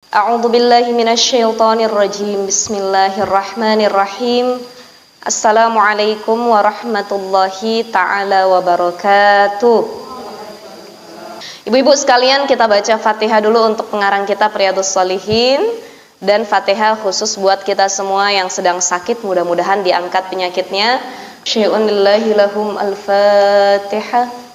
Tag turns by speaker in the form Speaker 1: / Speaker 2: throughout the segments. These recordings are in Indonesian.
Speaker 1: A'udzu billahi minasyaitonir rajim. Bismillahirrahmanirrahim. Assalamualaikum warahmatullahi taala wabarakatuh. Ibu-ibu sekalian, kita baca Fatihah dulu untuk pengarang kitab Riyadhus Shalihin, dan Fatihah khusus buat kita semua yang sedang sakit, mudah-mudahan diangkat penyakitnya. Syai'un lillahi lahum al-Fatihah.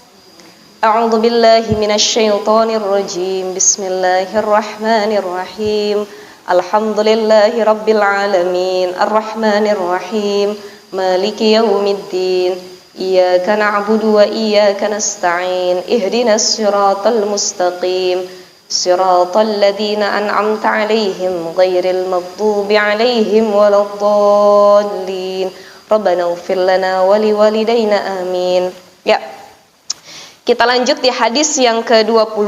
Speaker 1: A'udzu billahi minasyaitonir rajim. Bismillahirrahmanirrahim. Alhamdulillahi rabbil alamin. Arrahmanir rahim. Maliki yaumiddin. Iyyaka na'budu wa iyyaka nasta'in. Ihdinas siratal mustaqim. Siratal ladzina an'amta 'alaihim ghairil maghdubi 'alaihim waladdallin. Rabbana ighfir lana wa liwalidayna amin. Ya. Kita lanjut di hadis yang ke-20.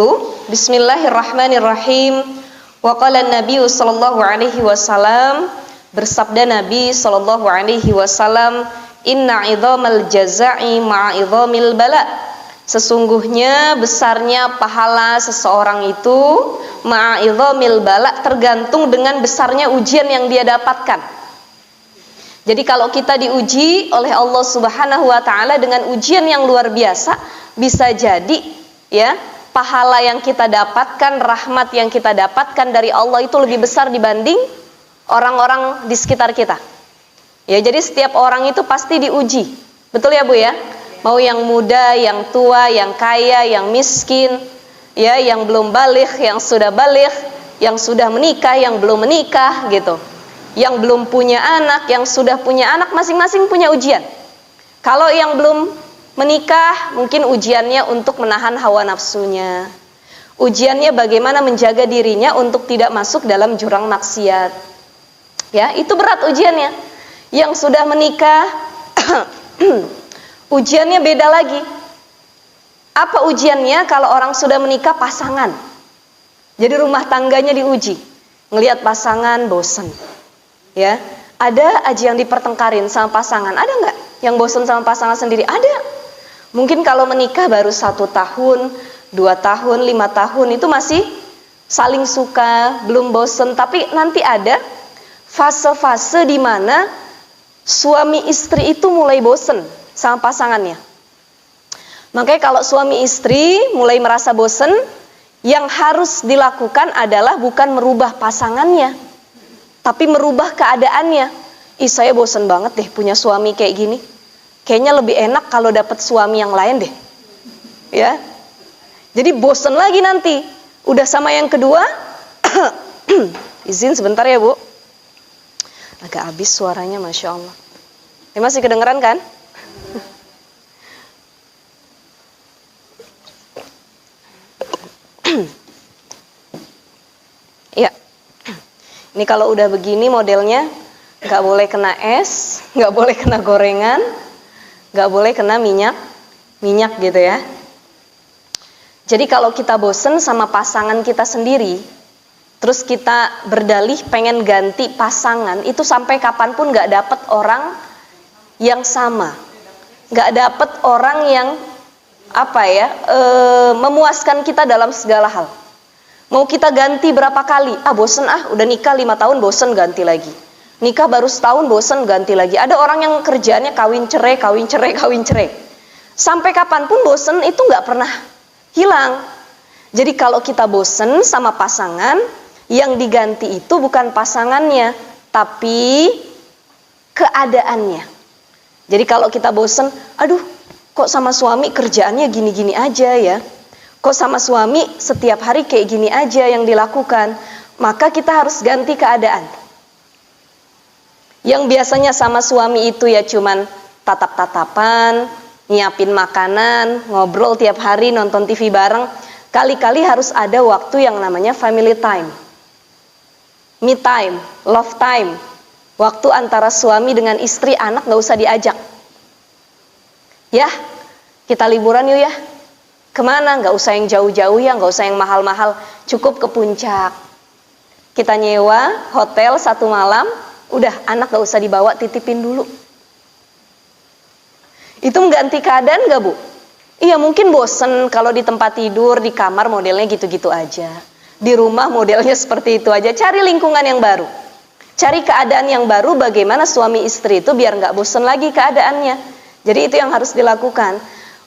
Speaker 1: Bismillahirrahmanirrahim. Wa qala an-nabiy sallallahu alaihi wasallam, bersabda Nabi sallallahu alaihi wasallam, inna 'idhamal jaza'i ma'a 'idhamil bala. Sesungguhnya besarnya pahala seseorang itu ma'a 'idhamil bala, tergantung dengan besarnya ujian yang dia dapatkan. Jadi kalau kita diuji oleh Allah Subhanahu wa taala dengan ujian yang luar biasa, bisa jadi ya, pahala yang kita dapatkan, rahmat yang kita dapatkan dari Allah itu lebih besar dibanding orang-orang di sekitar kita. Ya, jadi setiap orang itu pasti diuji. Betul ya, Bu ya? Mau yang muda, yang tua, yang kaya, yang miskin, ya, yang belum baligh, yang sudah baligh, yang sudah menikah, yang belum menikah gitu. Yang belum punya anak, yang sudah punya anak, masing-masing punya ujian. Kalau yang belum menikah, mungkin ujiannya untuk menahan hawa nafsunya. Ujiannya bagaimana menjaga dirinya untuk tidak masuk dalam jurang maksiat. Ya, itu berat ujiannya. Yang sudah menikah, ujiannya beda lagi. Apa ujiannya kalau orang sudah menikah? Pasangan. Jadi rumah tangganya diuji. Ngelihat pasangan bosen. Ya, ada aja yang dipertengkarin sama pasangan. Ada nggak yang bosen sama pasangan sendiri? Ada. Mungkin kalau menikah baru 1 tahun, 2 tahun, 5 tahun itu masih saling suka, belum bosen. Tapi nanti ada fase-fase di mana suami istri itu mulai bosen sama pasangannya. Makanya kalau suami istri mulai merasa bosen, yang harus dilakukan adalah bukan merubah pasangannya, tapi merubah keadaannya. Saya bosen banget deh punya suami kayak gini. Kayaknya lebih enak kalau dapat suami yang lain deh. Ya. Jadi bosen lagi nanti. Udah sama yang kedua. Izin sebentar ya, Bu. Agak habis suaranya, Masya Allah. Ini masih kedengeran kan? Ya. Ini kalau udah begini modelnya, nggak boleh kena es, nggak boleh kena gorengan, nggak boleh kena minyak gitu ya. Jadi kalau kita bosen sama pasangan kita sendiri, terus kita berdalih pengen ganti pasangan, itu sampai kapanpun nggak dapet orang yang sama, nggak dapet orang yang memuaskan kita dalam segala hal. Mau kita ganti berapa kali? Bosen udah nikah 5 tahun bosen, ganti lagi. Nikah baru setahun bosen, ganti lagi. Ada orang yang kerjaannya kawin cerai. Sampai kapanpun bosen itu nggak pernah hilang. Jadi kalau kita bosen sama pasangan, yang diganti itu bukan pasangannya, tapi keadaannya. Jadi kalau kita bosen, kok sama suami kerjaannya gini-gini aja ya. Kok sama suami setiap hari kayak gini aja yang dilakukan, maka kita harus ganti keadaan. Yang biasanya sama suami itu ya cuman tatap-tatapan, nyiapin makanan, ngobrol tiap hari, nonton TV bareng. Kali-kali harus ada waktu yang namanya family time, me time, love time. Waktu antara suami dengan istri, anak gak usah diajak. Ya, kita liburan yuk ya. Kemana? Nggak usah yang jauh-jauh ya, nggak usah yang mahal-mahal, cukup ke puncak. Kita nyewa hotel 1 malam, udah anak nggak usah dibawa, titipin dulu. Itu mengganti keadaan nggak, Bu? Iya, mungkin bosen kalau di tempat tidur, di kamar modelnya gitu-gitu aja. Di rumah modelnya seperti itu aja. Cari lingkungan yang baru, cari keadaan yang baru. Bagaimana suami istri itu biar nggak bosan lagi keadaannya. Jadi itu yang harus dilakukan.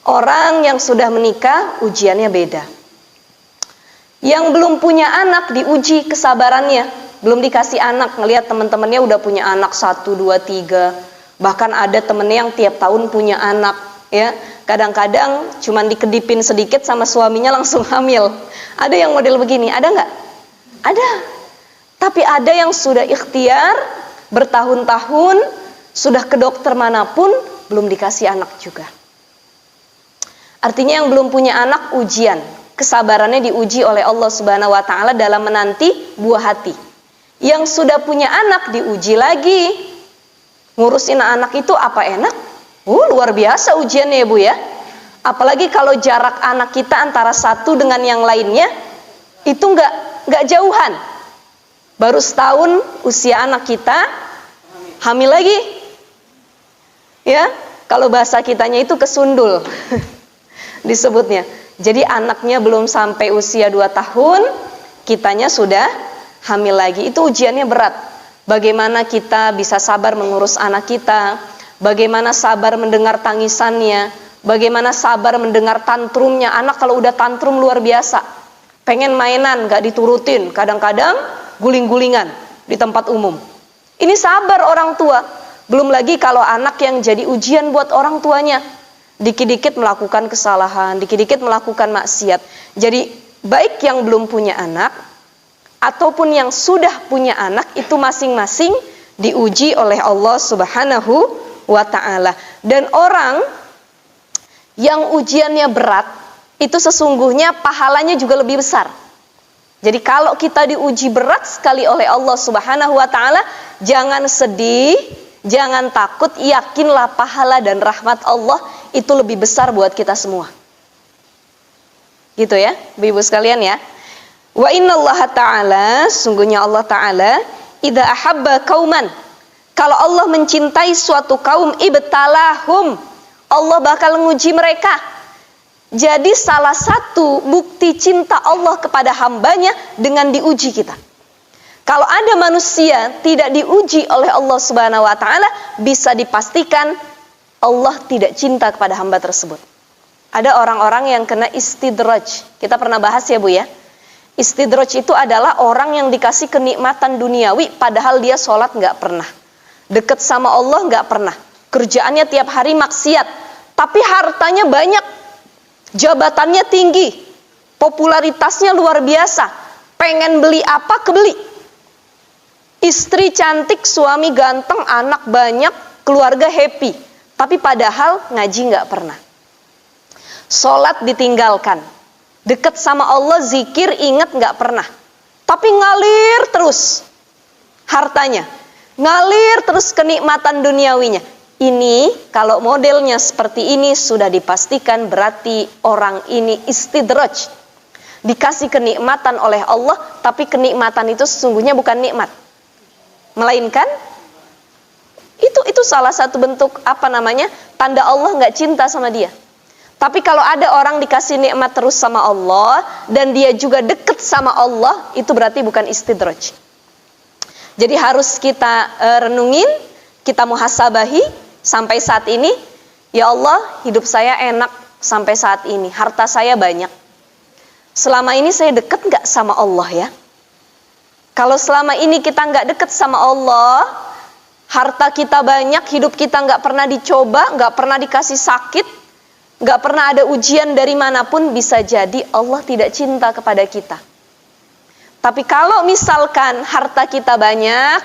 Speaker 1: Orang yang sudah menikah ujiannya beda. Yang belum punya anak diuji kesabarannya. Belum dikasih anak, ngelihat teman-temannya udah punya anak 1, 2, 3. Bahkan ada temennya yang tiap tahun punya anak, ya. Kadang-kadang cuman dikedipin sedikit sama suaminya langsung hamil. Ada yang model begini, ada nggak? Ada. Tapi ada yang sudah ikhtiar bertahun-tahun, sudah ke dokter manapun, belum dikasih anak juga. Artinya yang belum punya anak ujian, kesabarannya diuji oleh Allah Subhanahu wa taala dalam menanti buah hati. Yang sudah punya anak diuji lagi. Ngurusin anak itu apa enak? Luar biasa ujiannya ya Bu ya. Apalagi kalau jarak anak kita antara satu dengan yang lainnya itu nggak jauhan. Baru setahun usia anak kita hamil lagi. Ya, kalau bahasa kitanya itu kesundul disebutnya. Jadi anaknya belum sampai usia 2 tahun, kitanya sudah hamil lagi. Itu ujiannya berat. Bagaimana kita bisa sabar mengurus anak kita, bagaimana sabar mendengar tangisannya, bagaimana sabar mendengar tantrumnya. Anak kalau udah tantrum luar biasa, pengen mainan gak diturutin, kadang-kadang guling-gulingan di tempat umum. Ini sabar orang tua. Belum lagi kalau anak yang jadi ujian buat orang tuanya, dikit-dikit melakukan kesalahan, dikit-dikit melakukan maksiat. Jadi baik yang belum punya anak ataupun yang sudah punya anak, itu masing-masing diuji oleh Allah Subhanahu wa ta'ala. Dan orang yang ujiannya berat, itu sesungguhnya pahalanya juga lebih besar. Jadi kalau kita diuji berat sekali oleh Allah Subhanahu wa ta'ala, jangan sedih, jangan takut, yakinlah pahala dan rahmat Allah itu lebih besar buat kita semua. Gitu ya, Ibu sekalian ya. Wa innallaha ta'ala, sungguhnya Allah ta'ala, idza ahabba qauman, kalau Allah mencintai suatu kaum, ibtalahum, Allah bakal menguji mereka. Jadi salah satu bukti cinta Allah kepada hambanya dengan diuji kita. Kalau ada manusia tidak diuji oleh Allah Subhanahu wa ta'ala, bisa dipastikan Allah tidak cinta kepada hamba tersebut. Ada orang-orang yang kena istidraj. Kita pernah bahas ya Bu ya. Istidraj itu adalah orang yang dikasih kenikmatan duniawi padahal dia sholat nggak pernah, deket sama Allah nggak pernah, kerjaannya tiap hari maksiat, tapi hartanya banyak, jabatannya tinggi, popularitasnya luar biasa, pengen beli apa kebeli, istri cantik, suami ganteng, anak banyak, keluarga happy, tapi padahal ngaji nggak pernah, sholat ditinggalkan, dekat sama Allah, zikir, ingat nggak pernah. Tapi ngalir terus hartanya, ngalir terus kenikmatan duniawinya. Ini kalau modelnya seperti ini sudah dipastikan berarti orang ini istidraj. Dikasih kenikmatan oleh Allah, tapi kenikmatan itu sesungguhnya bukan nikmat, melainkan itu salah satu bentuk tanda Allah nggak cinta sama dia. Tapi kalau ada orang dikasih nikmat terus sama Allah dan dia juga deket sama Allah, itu berarti bukan istidraj. Jadi harus kita renungin, kita muhasabahi sampai saat ini, ya Allah, hidup saya enak sampai saat ini, harta saya banyak. Selama ini saya deket gak sama Allah ya? Kalau selama ini kita gak deket sama Allah, harta kita banyak, hidup kita gak pernah dicoba, gak pernah dikasih sakit, gak pernah ada ujian dari manapun, bisa jadi Allah tidak cinta kepada kita. Tapi kalau misalkan harta kita banyak,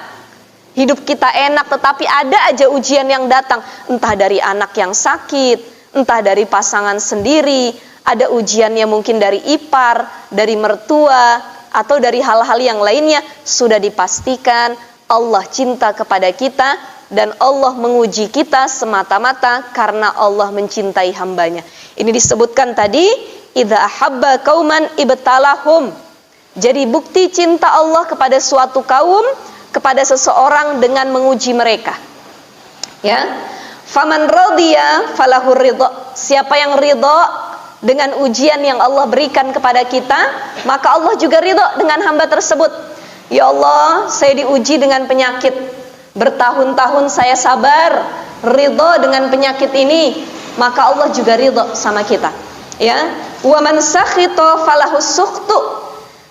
Speaker 1: hidup kita enak, tetapi ada aja ujian yang datang, entah dari anak yang sakit, entah dari pasangan sendiri, ada ujiannya mungkin dari ipar, dari mertua, atau dari hal-hal yang lainnya, sudah dipastikan Allah cinta kepada kita, dan Allah menguji kita semata-mata karena Allah mencintai hambanya. Ini disebutkan tadi, idza ahabba qauman ibtalahum. Jadi bukti cinta Allah kepada suatu kaum, kepada seseorang dengan menguji mereka. Ya. Faman radiya falahu ridha. Siapa yang ridha dengan ujian yang Allah berikan kepada kita, maka Allah juga ridho dengan hamba tersebut. Ya Allah, saya diuji dengan penyakit, bertahun-tahun saya sabar, ridho dengan penyakit ini, maka Allah juga ridho sama kita. Ya, wa man sakhita falahu sukhtu.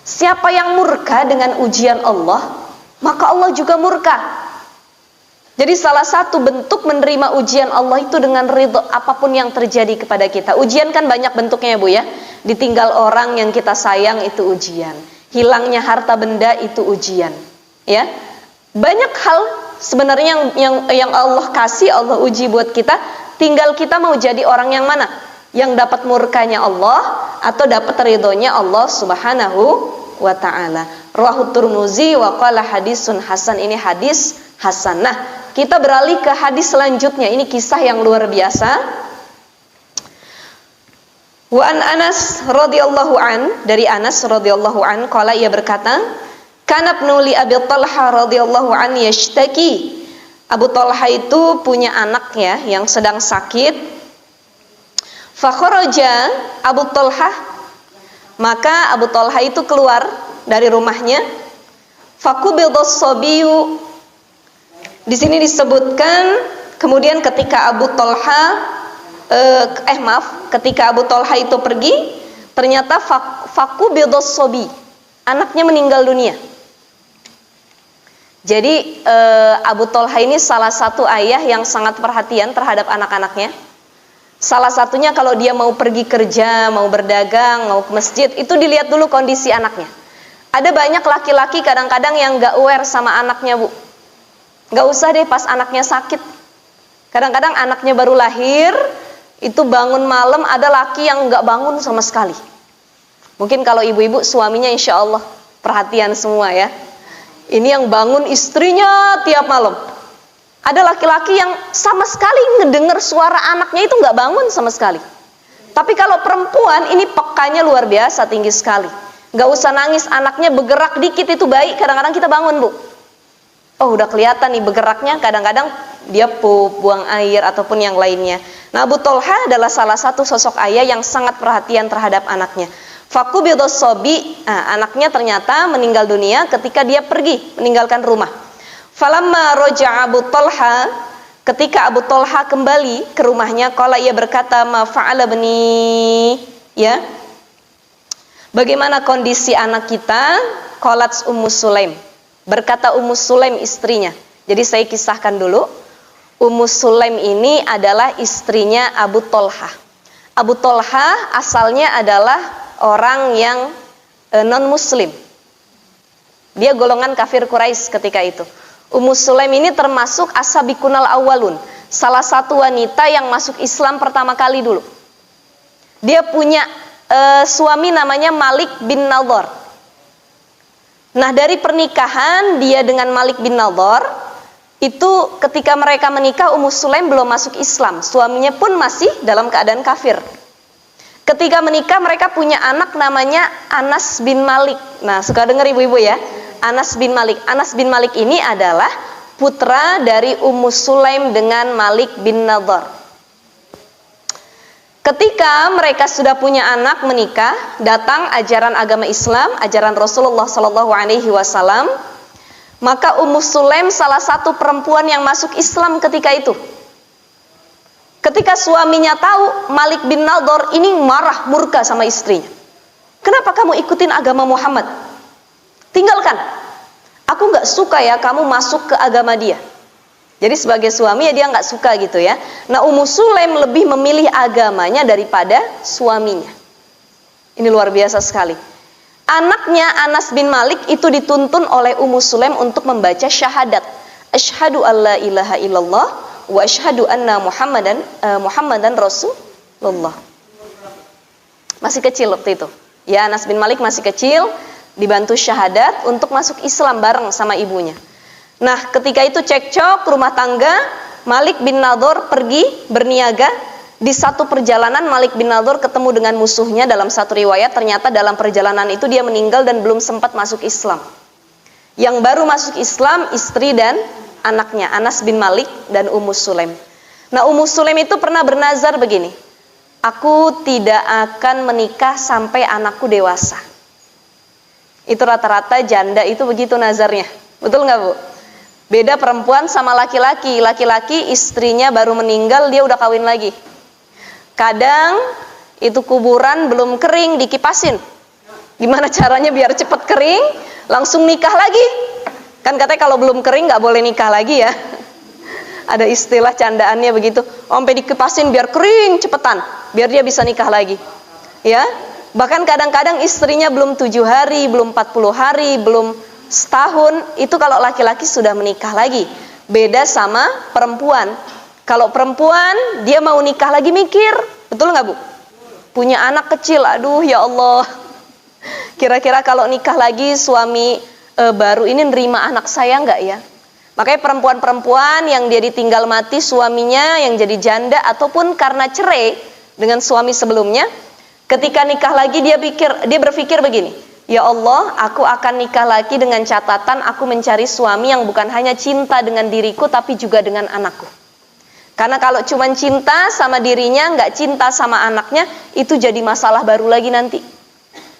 Speaker 1: Siapa yang murka dengan ujian Allah, maka Allah juga murka. Jadi salah satu bentuk menerima ujian Allah itu dengan ridho apapun yang terjadi kepada kita. Ujian kan banyak bentuknya ya Bu ya. Ditinggal orang yang kita sayang itu ujian. Hilangnya harta benda itu ujian. Ya. Banyak hal sebenarnya yang Allah kasih, Allah uji buat kita. Tinggal kita mau jadi orang yang mana? Yang dapat murkanya Allah atau dapat ridhonya Allah Subhanahu wa ta'ala. Rawahu Tirmizi wa qala hadisun hasan. Ini hadis hasan. Nah, kita beralih ke hadis selanjutnya. Ini kisah yang luar biasa. Wa an Anas radhiyallahu an, dari Anas radhiyallahu an qala, ia berkata, kana ibnu li Abi Talha radhiyallahu an yashtaki. Abu Talha itu punya anak ya yang sedang sakit. Fa kharaja Abu Talha, maka Abu Talha itu keluar dari rumahnya. Faqubidas sabiyu. Di sini disebutkan kemudian ketika Abu Talha ketika Abu Talha itu pergi, ternyata faqubidas sabi, anaknya meninggal dunia. Jadi Abu Talha ini salah satu ayah yang sangat perhatian terhadap anak-anaknya. Salah satunya kalau dia mau pergi kerja, mau berdagang, mau ke masjid, itu dilihat dulu kondisi anaknya. Ada banyak laki-laki kadang-kadang yang gak aware sama anaknya Bu. Gak usah deh pas anaknya sakit. Kadang-kadang anaknya baru lahir, itu bangun malam, ada laki yang gak bangun sama sekali. Mungkin kalau ibu-ibu suaminya insya Allah perhatian semua ya. Ini yang bangun istrinya tiap malam. Ada laki-laki yang sama sekali ngedenger suara anaknya itu gak bangun sama sekali. Tapi kalau perempuan ini pekanya luar biasa, tinggi sekali. Gak usah nangis, anaknya bergerak dikit itu baik, kadang-kadang kita bangun Bu. Oh udah kelihatan nih bergeraknya, kadang-kadang dia pup, buang air ataupun yang lainnya. Nah Abu Talha adalah salah satu sosok ayah yang sangat perhatian terhadap anaknya. Faqubidas sabi, anaknya ternyata meninggal dunia ketika dia pergi meninggalkan rumah. Falamma raja'a Abu Talha, ketika Abu Talha kembali ke rumahnya, qala, ia berkata, ma fa'ala bani, ya. Bagaimana kondisi anak kita? Qalat Ummu Sulaim. Berkata Ummu Sulaim istrinya. Jadi saya kisahkan dulu. Ummu Sulaim ini adalah istrinya Abu Talha. Abu Talha asalnya adalah orang yang non-muslim. Dia golongan kafir Quraisy ketika itu. Ummu Sulaim ini termasuk as-sabiqunal awwalun, salah satu wanita yang masuk Islam pertama kali dulu. Dia punya suami namanya Malik bin Nadhr. Nah dari pernikahan dia dengan Malik bin Nadhr, itu ketika mereka menikah Ummu Sulaim belum masuk Islam, suaminya pun masih dalam keadaan kafir. Ketika menikah mereka punya anak namanya Anas bin Malik. Nah suka dengar ibu-ibu ya, Anas bin Malik. Anas bin Malik ini adalah putra dari Ummu Sulaim dengan Malik bin Nadhr. Ketika mereka sudah punya anak, menikah, datang ajaran agama Islam, ajaran Rasulullah SAW, maka Ummu Sulaim salah satu perempuan yang masuk Islam ketika itu. Ketika suaminya tahu, Malik bin Nadhr ini marah, murka sama istrinya. Kenapa kamu ikutin agama Muhammad? Tinggalkan. Aku gak suka ya kamu masuk ke agama dia. Jadi sebagai suami ya dia gak suka gitu ya. Nah Ummu Sulaim lebih memilih agamanya daripada suaminya. Ini luar biasa sekali. Anaknya Anas bin Malik itu dituntun oleh Ummu Sulaim untuk membaca syahadat. Asyhadu alla ilaha illallah wa asyhadu anna Muhammadan Rasulullah. Masih kecil waktu itu. Ya Anas bin Malik masih kecil, dibantu syahadat untuk masuk Islam bareng sama ibunya. Nah ketika itu cekcok rumah tangga, Malik bin Nadhr pergi berniaga. Di satu perjalanan Malik bin Nadhr ketemu dengan musuhnya. Dalam satu riwayat ternyata dalam perjalanan itu dia meninggal dan belum sempat masuk Islam. Yang baru masuk Islam istri dan anaknya, Anas bin Malik dan Ummu Sulaim. Nah Ummu Sulaim itu pernah bernazar begini, aku tidak akan menikah sampai anakku dewasa. Itu rata-rata janda itu begitu nazarnya. Betul nggak, Bu? Beda perempuan sama laki-laki. Laki-laki istrinya baru meninggal, dia udah kawin lagi. Kadang itu kuburan belum kering, dikipasin. Gimana caranya biar cepat kering, langsung nikah lagi. Kan katanya kalau belum kering nggak boleh nikah lagi ya. Ada istilah candaannya begitu. Sampai dikipasin biar kering cepetan, biar dia bisa nikah lagi. Ya, bahkan kadang-kadang istrinya belum 7 hari, belum 40 hari, belum setahun, itu kalau laki-laki sudah menikah lagi. Beda sama perempuan. Kalau perempuan dia mau nikah lagi mikir, betul nggak, Bu? Punya anak kecil, aduh ya Allah. Kira-kira kalau nikah lagi suami baru ini nerima anak saya nggak ya? Makanya perempuan-perempuan yang dia ditinggal mati suaminya, yang jadi janda ataupun karena cerai dengan suami sebelumnya, ketika nikah lagi dia berpikir begini, ya Allah, aku akan nikah lagi dengan catatan aku mencari suami yang bukan hanya cinta dengan diriku tapi juga dengan anakku. Karena kalau cuma cinta sama dirinya, nggak cinta sama anaknya, itu jadi masalah baru lagi nanti.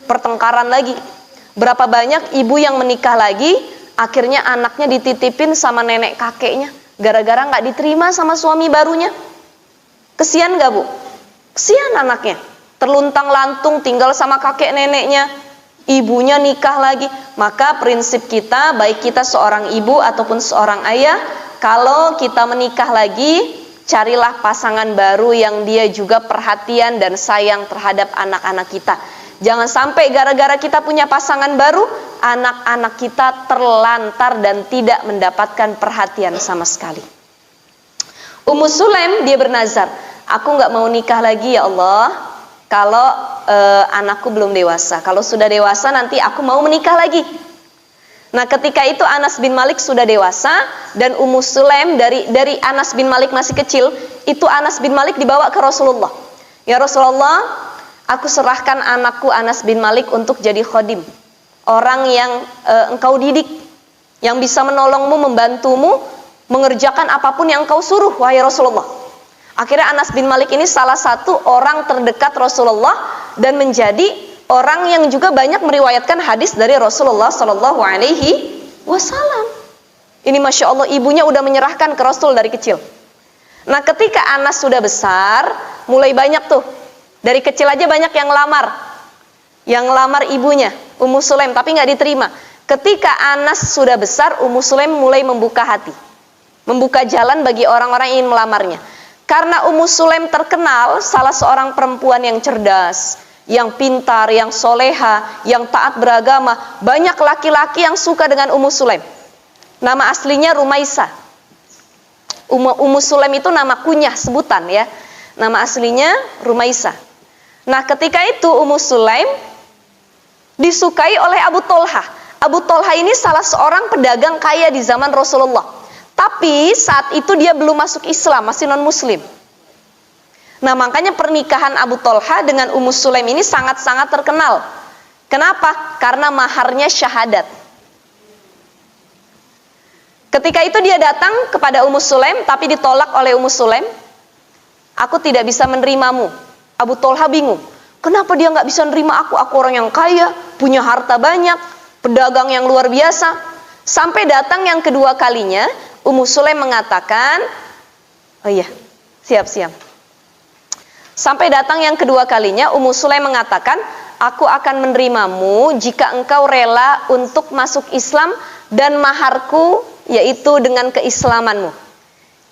Speaker 1: Pertengkaran lagi. Berapa banyak ibu yang menikah lagi, akhirnya anaknya dititipin sama nenek kakeknya, gara-gara nggak diterima sama suami barunya. Kesian nggak, Bu? Kesian anaknya. Terluntang-lantung tinggal sama kakek neneknya. Ibunya nikah lagi. Maka prinsip kita, baik kita seorang ibu ataupun seorang ayah, kalau kita menikah lagi, carilah pasangan baru yang dia juga perhatian dan sayang terhadap anak-anak kita. Jangan sampai gara-gara kita punya pasangan baru, anak-anak kita terlantar dan tidak mendapatkan perhatian sama sekali. Ummu Sulaim dia bernazar, aku nggak mau nikah lagi ya Allah, kalau anakku belum dewasa. Kalau sudah dewasa nanti aku mau menikah lagi. Nah, ketika itu Anas bin Malik sudah dewasa dan Ummu Sulaim dari Anas bin Malik masih kecil, itu Anas bin Malik dibawa ke Rasulullah. Ya Rasulullah, aku serahkan anakku Anas bin Malik untuk jadi khodim. Orang yang engkau didik, yang bisa menolongmu, membantumu, mengerjakan apapun yang engkau suruh, wahai Rasulullah. Akhirnya Anas bin Malik ini salah satu orang terdekat Rasulullah dan menjadi orang yang juga banyak meriwayatkan hadis dari Rasulullah Sallallahu Alaihi Wasallam. Ini masya Allah, ibunya udah menyerahkan ke Rasul dari kecil. Nah, ketika Anas sudah besar, mulai banyak tuh, dari kecil aja banyak yang lamar ibunya, Ummu Sulaim, tapi nggak diterima. Ketika Anas sudah besar, Ummu Sulaim mulai membuka hati, membuka jalan bagi orang-orang yang ingin melamarnya. Karena Ummu Sulaim terkenal salah seorang perempuan yang cerdas, yang pintar, yang soleha, yang taat beragama. Banyak laki-laki yang suka dengan Ummu Sulaim. Nama aslinya Rumaisa. Ummu Sulaim itu nama kunyah, sebutan ya. Nama aslinya Rumaisa. Nah, ketika itu Ummu Sulaim disukai oleh Abu Tolha. Abu Tolha ini salah seorang pedagang kaya di zaman Rasulullah. Tapi saat itu dia belum masuk Islam, masih non-muslim. Nah, makanya pernikahan Abu Tolha dengan Ummu Sulaim ini sangat-sangat terkenal. Kenapa? Karena maharnya syahadat. Ketika itu dia datang kepada Ummu Sulaim, tapi ditolak oleh Ummu Sulaim. Aku tidak bisa menerimamu. Abu Tolha bingung. Kenapa dia nggak bisa menerima aku? Aku orang yang kaya, punya harta banyak, pedagang yang luar biasa. Sampai datang yang kedua kalinya, Ummu Sulaim mengatakan, oh iya, siap-siap. Sampai datang yang kedua kalinya, Ummu Sulaim mengatakan, aku akan menerimamu jika engkau rela untuk masuk Islam dan maharku yaitu dengan keislamanmu.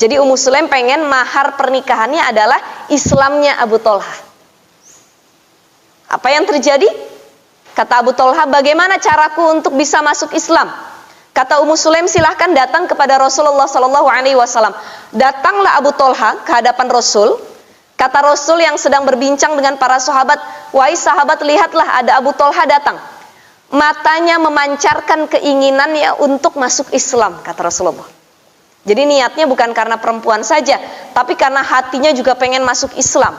Speaker 1: Jadi Ummu Sulaim pengen mahar pernikahannya adalah Islamnya Abu Tolha. Apa yang terjadi? Kata Abu Tolha, bagaimana caraku untuk bisa masuk Islam? Kata Ummu Sulaim, silahkan datang kepada Rasulullah Sallallahu Alaihi Wasallam. Datanglah Abu Tolha ke hadapan Rasul. Kata Rasul yang sedang berbincang dengan para sahabat, wahai sahabat, lihatlah ada Abu Tolha datang. Matanya memancarkan keinginannya untuk masuk Islam, kata Rasulullah. Jadi niatnya bukan karena perempuan saja, tapi karena hatinya juga pengen masuk Islam.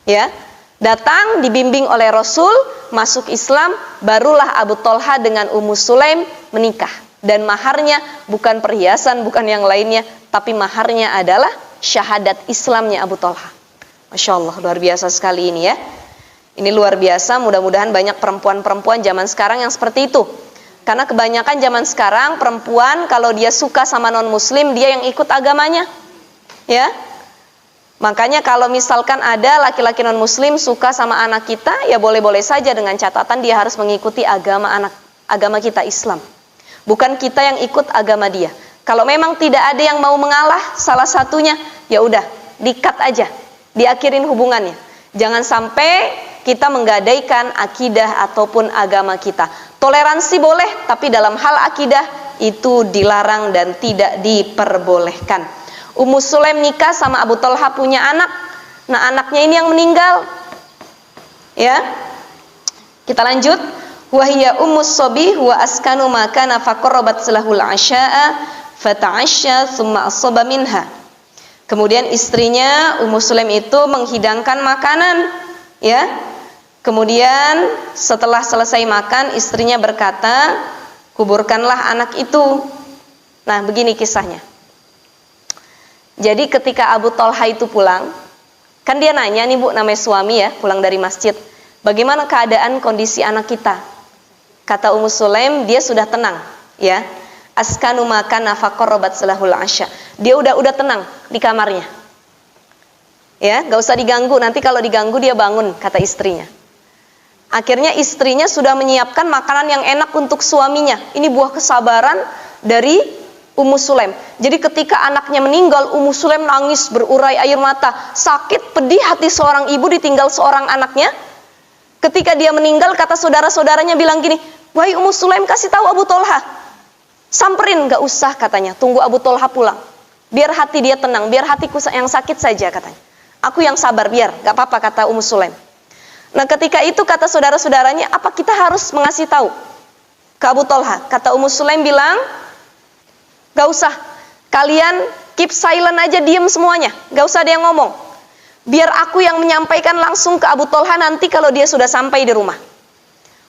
Speaker 1: Ya, datang dibimbing oleh Rasul, masuk Islam, barulah Abu Tolha dengan Ummu Sulaim menikah. Dan maharnya bukan perhiasan, bukan yang lainnya, tapi maharnya adalah syahadat Islamnya Abu Tolha. Masya Allah, luar biasa sekali ini ya. Ini luar biasa, mudah-mudahan banyak perempuan-perempuan zaman sekarang yang seperti itu. Karena kebanyakan zaman sekarang perempuan kalau dia suka sama non-muslim, dia yang ikut agamanya. Ya. Makanya kalau misalkan ada laki-laki non-muslim suka sama anak kita, ya boleh-boleh saja dengan catatan dia harus mengikuti agama kita Islam. Bukan kita yang ikut agama dia. Kalau memang tidak ada yang mau mengalah salah satunya, ya udah, di-cut aja, diakhirin hubungannya. Jangan sampai kita menggadaikan akidah ataupun agama kita. Toleransi boleh, tapi dalam hal akidah itu dilarang dan tidak diperbolehkan. Ummu Sulaim nikah sama Abu Talha, punya anak. Nah, anaknya ini yang meninggal. Ya. Kita lanjut. Wa hiya ummus sabi wa askanu ma kana faqarrabat lahul asya'a fata'asya thumma asaba minha. Kemudian istrinya Ummu Sulaim itu menghidangkan makanan, ya. Kemudian setelah selesai makan, istrinya berkata, "Kuburkanlah anak itu." Nah, begini kisahnya. Jadi ketika Abu Talha itu pulang, kan dia nanya nih Bu, namanya suami ya, pulang dari masjid, "Bagaimana keadaan kondisi anak kita?" Kata Ummu Sulaim, dia sudah tenang, ya. Askanu makana faqarrabat lahul asya. Dia udah tenang di kamarnya. Ya, enggak usah diganggu, nanti kalau diganggu dia bangun, kata istrinya. Akhirnya istrinya sudah menyiapkan makanan yang enak untuk suaminya. Ini buah kesabaran dari Ummu Sulaim. Jadi ketika anaknya meninggal, Ummu Sulaim nangis berurai air mata. Sakit, pedih hati seorang ibu ditinggal seorang anaknya. Ketika dia meninggal, kata saudara-saudaranya bilang gini, "Wahai Ummu Sulaim, kasih tahu Abu Talha." Samperin, gak usah katanya, tunggu Abu Talha pulang. Biar hati dia tenang, biar hatiku yang sakit saja katanya. Aku yang sabar, biar, gak apa-apa kata Ummu Sulaim. Nah ketika itu kata saudara-saudaranya, apa kita harus mengasih tahu ke Abu Talha? Kata Ummu Sulaim bilang, gak usah, kalian keep silent aja, diem semuanya, gak usah ada yang ngomong. Biar aku yang menyampaikan langsung ke Abu Talha nanti kalau dia sudah sampai di rumah.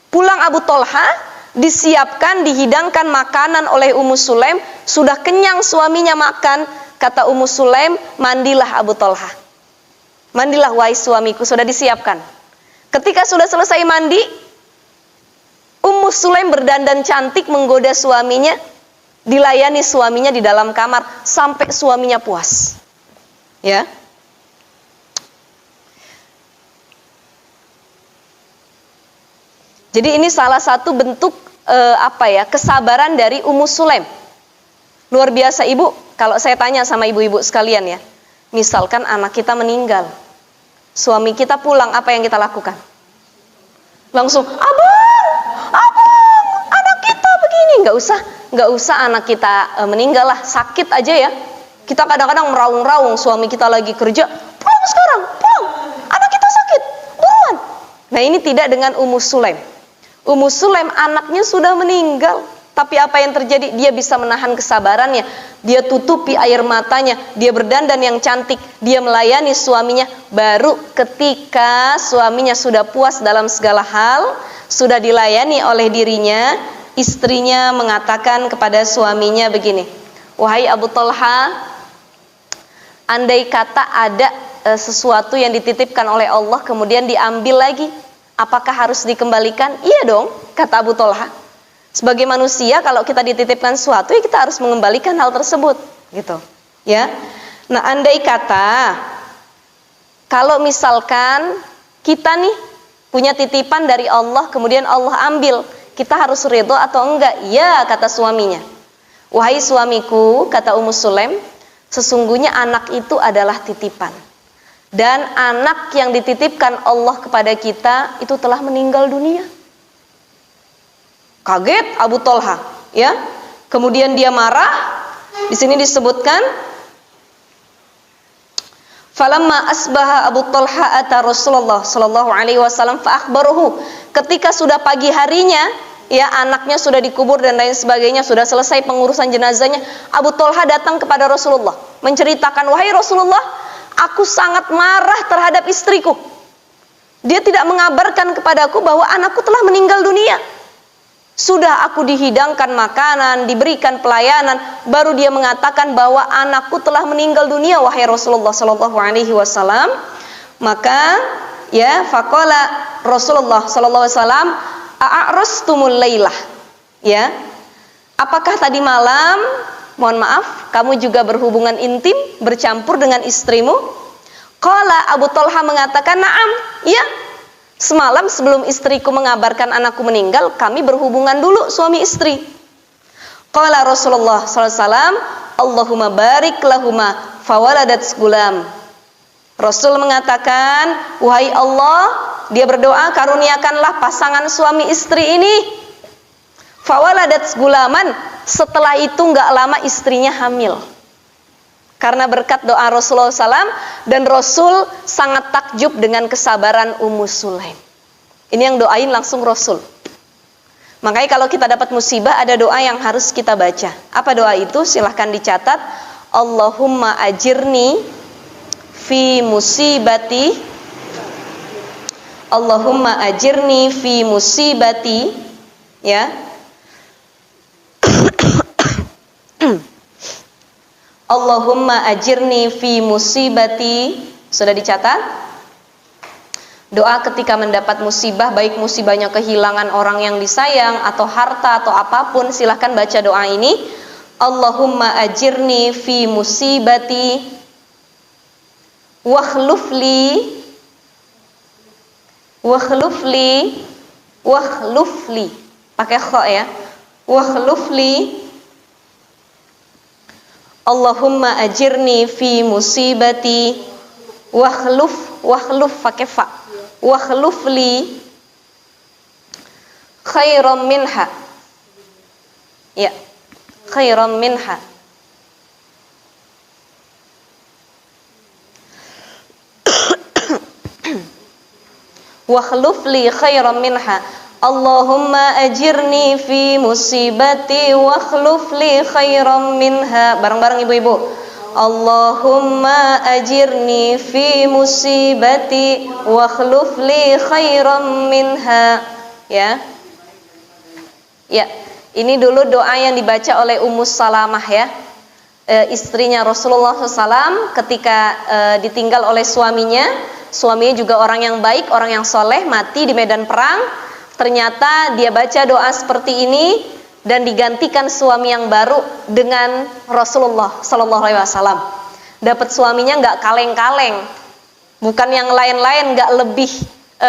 Speaker 1: Pulang Abu Talha, disiapkan, dihidangkan makanan oleh Ummu Sulaim, sudah kenyang suaminya makan, kata Ummu Sulaim, mandilah Abu Talha. Mandilah wahai suamiku, sudah disiapkan. Ketika sudah selesai mandi, Ummu Sulaim berdandan cantik menggoda suaminya, dilayani suaminya di dalam kamar sampai suaminya puas. Ya. Jadi ini salah satu bentuk kesabaran dari Ummu Sulaim. Luar biasa ibu. Kalau saya tanya sama ibu-ibu sekalian ya, misalkan anak kita meninggal, suami kita pulang, apa yang kita lakukan? Langsung, abang, anak kita begini. Nggak usah anak kita meninggal lah, sakit aja ya. Kita kadang-kadang meraung-raung, suami kita lagi kerja, pulang sekarang, pulang, anak kita sakit, buruan. Nah ini tidak dengan Ummu Sulaim. Ummu Sulaim anaknya sudah meninggal, tapi apa yang terjadi? Dia bisa menahan kesabarannya. Dia tutupi air matanya, dia berdandan yang cantik, dia melayani suaminya. Baru ketika suaminya sudah puas dalam segala hal, sudah dilayani oleh dirinya, istrinya mengatakan kepada suaminya begini, "Wahai Abu Talha, andai kata ada sesuatu yang dititipkan oleh Allah kemudian diambil lagi, apakah harus dikembalikan?" "Iya dong," kata Abu Talha. Sebagai manusia kalau kita dititipkan sesuatu ya kita harus mengembalikan hal tersebut, gitu. Ya. Nah, andai kata kalau misalkan kita nih punya titipan dari Allah kemudian Allah ambil, kita harus ridho atau enggak? "Ya," kata suaminya. "Wahai suamiku," kata Ummu Sulaim, "sesungguhnya anak itu adalah titipan. Dan anak yang dititipkan Allah kepada kita itu telah meninggal dunia." Kaget Abu Talha, ya. Kemudian dia marah. Di sini disebutkan, falamma asbaha Abu Talha ata Rasulullah sallallahu alaihi wasallam fa akhbaruhu. Ketika sudah pagi harinya, ya anaknya sudah dikubur dan lain sebagainya, sudah selesai pengurusan jenazahnya, Abu Talha datang kepada Rasulullah menceritakan, "Wahai Rasulullah, aku sangat marah terhadap istriku. Dia tidak mengabarkan kepadaku bahwa anakku telah meninggal dunia. Sudah aku dihidangkan makanan, diberikan pelayanan, baru dia mengatakan bahwa anakku telah meninggal dunia, wahai Rasulullah sallallahu alaihi wasallam." Maka ya faqala Rasulullah sallallahu alaihi wasallam, a'rastumul lailah. Ya. Apakah tadi malam, mohon maaf, kamu juga berhubungan intim, bercampur dengan istrimu? Qala, Abu Talha mengatakan, "Na'am." Ya. Semalam sebelum istriku mengabarkan anakku meninggal, kami berhubungan dulu suami istri. Qala Rasulullah sallallahu alaihi wasallam, "Allahumma barik lahuma fawaladat gulam." Rasul mengatakan, "Wahai Allah," dia berdoa, "karuniakanlah pasangan suami istri ini fawaladat gulaman." Setelah itu enggak lama istrinya hamil. Karena berkat doa Rasulullah SAW, dan Rasul sangat takjub dengan kesabaran Ummu Sulaim. Ini yang doain langsung Rasul. Makanya kalau kita dapat musibah, ada doa yang harus kita baca. Apa doa itu? Silahkan dicatat. Allahumma ajirni fi musibati. Allahumma ajirni fi musibati. Ya. Allahumma ajirni fi musibati. Sudah dicatat? Doa ketika mendapat musibah, baik musibahnya kehilangan orang yang disayang atau harta atau apapun, silahkan baca doa ini. Allahumma ajirni fi musibati wakhlufli pakai kha ya. Wakhlufli. Allahumma ajirni fi musibati wakhluf pakai fa. Wakhlufli khairam minha. Ya, khairam minha. Wakhlufli khairam minha. Allahumma ajirni fi musibati wakhlufli khairam minha. Bareng-bareng ibu-ibu. Allahumma ajirni fi musibati wakhlufli khairam minha. Ya. Ya, ini dulu doa yang dibaca oleh Ummu Salamah ya. Istrinya Rasulullah SAW ketika ditinggal oleh suaminya. Suaminya juga orang yang baik, orang yang soleh, mati di medan perang. Ternyata dia baca doa seperti ini dan digantikan suami yang baru dengan Rasulullah Sallallahu Alaihi Wasallam. Dapat suaminya nggak kaleng-kaleng, bukan yang lain-lain, nggak lebih,